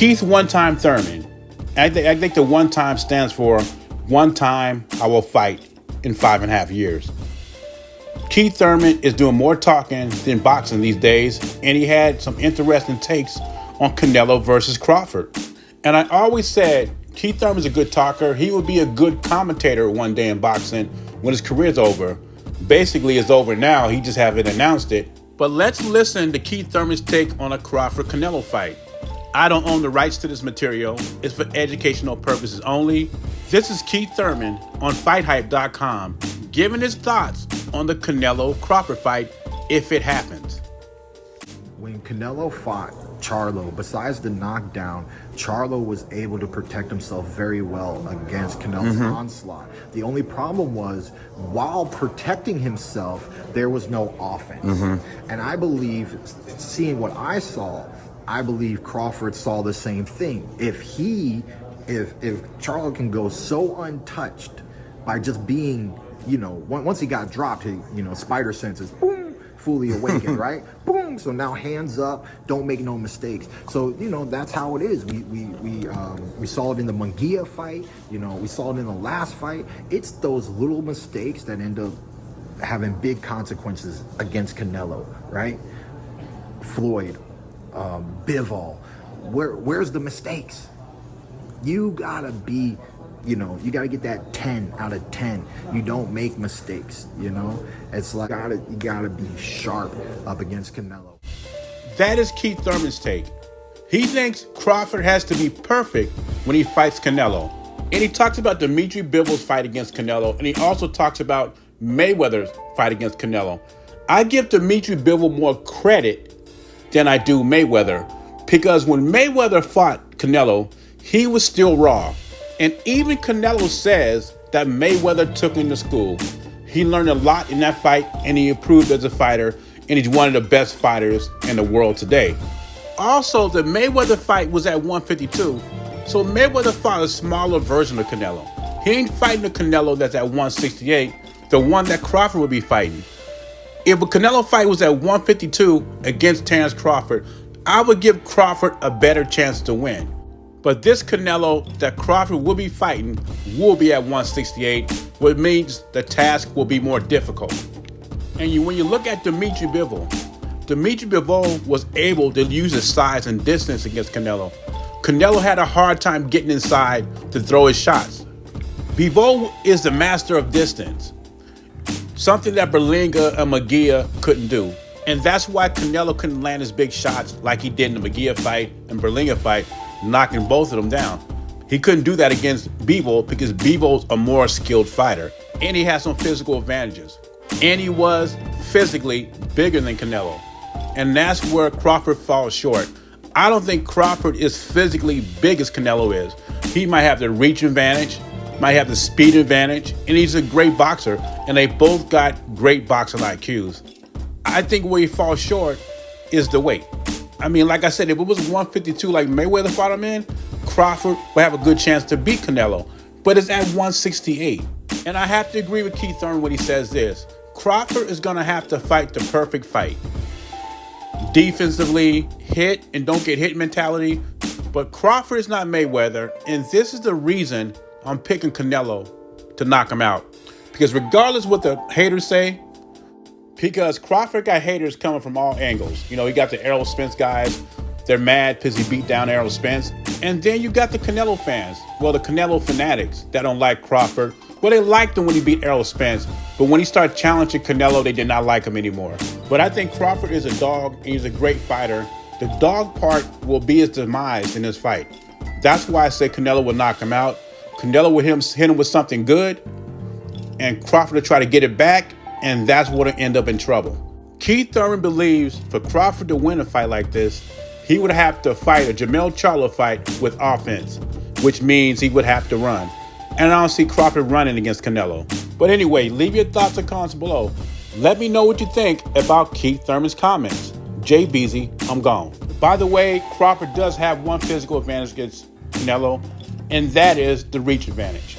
Keith one-time Thurman. I think the one time stands for one time I will fight in 5.5 years. Keith Thurman is doing more talking than boxing these days, and he had some interesting takes on Canelo versus Crawford. And I always said Keith Thurman's a good talker. He would be a good commentator one day in boxing when his career's over. Basically, it's over now. He just haven't announced it. But let's listen to Keith Thurman's take on a Crawford-Canelo fight. I don't own the rights to this material. It's for educational purposes only. This is Keith Thurman on FightHype.com giving his thoughts on the Canelo-Crawford fight if it happens. When Canelo fought Charlo, besides the knockdown, Charlo was able to protect himself very well against Canelo's onslaught. The only problem was, while protecting himself, there was no offense. And I believe, seeing what I saw, I believe Crawford saw the same thing. If Charlo can go so untouched by just being, once he got dropped, spider senses, boom, fully awakened, right? Boom. So now hands up, don't make no mistakes. So that's how it is. We saw it in the Munguia fight. We saw it in the last fight. It's those little mistakes that end up having big consequences against Canelo, right? Floyd, Bivol, where's the mistakes? You gotta be, you gotta get that 10 out of 10. You don't make mistakes, It's like you gotta be sharp up against Canelo. That is Keith Thurman's take. He thinks Crawford has to be perfect when he fights Canelo. And he talks about Dimitri Bivol's fight against Canelo, and he also talks about Mayweather's fight against Canelo. I give Dimitri Bivol more credit than I do Mayweather, because when Mayweather fought Canelo, he was still raw. And even Canelo says that Mayweather took him to school. He learned a lot in that fight, and he improved as a fighter, and he's one of the best fighters in the world today. Also, the Mayweather fight was at 152, so Mayweather fought a smaller version of Canelo. He ain't fighting the Canelo that's at 168, the one that Crawford would be fighting. If a Canelo fight was at 152 against Terence Crawford, I would give Crawford a better chance to win. But this Canelo that Crawford will be fighting will be at 168, which means the task will be more difficult. And when you look at Dimitri Bivol was able to use his size and distance against Canelo. Canelo had a hard time getting inside to throw his shots. Bivol is the master of distance, something that Berlanga and Munguia couldn't do. And that's why Canelo couldn't land his big shots like he did in the Munguia fight and Berlanga fight, knocking both of them down. He couldn't do that against Bivol because Bivol's a more skilled fighter, and he has some physical advantages. And he was physically bigger than Canelo. And that's where Crawford falls short. I don't think Crawford is physically big as Canelo is. He might have the reach advantage, might have the speed advantage, and he's a great boxer, and they both got great boxing IQs. I think where he falls short is the weight. I mean, like I said, if it was 152 like Mayweather fought him in, Crawford would have a good chance to beat Canelo, but it's at 168. And I have to agree with Keith Thurman when he says this. Crawford is going to have to fight the perfect fight. Defensively, hit and don't get hit mentality, but Crawford is not Mayweather, and this is the reason I'm picking Canelo to knock him out. Because regardless what the haters say, because Crawford got haters coming from all angles. He got the Errol Spence guys. They're mad because he beat down Errol Spence. And then you got the Canelo fans. Well, the Canelo fanatics that don't like Crawford. Well, they liked him when he beat Errol Spence. But when he started challenging Canelo, they did not like him anymore. But I think Crawford is a dog, and he's a great fighter. The dog part will be his demise in this fight. That's why I say Canelo will knock him out. Canelo will hit him with something good, and Crawford will try to get it back, and that's what will end up in trouble. Keith Thurman believes for Crawford to win a fight like this, he would have to fight a Jermell Charlo fight with offense, which means he would have to run. And I don't see Crawford running against Canelo. But anyway, leave your thoughts and comments below. Let me know what you think about Keith Thurman's comments. Jay Beasy, I'm gone. By the way, Crawford does have one physical advantage against Canelo, and that is the reach advantage.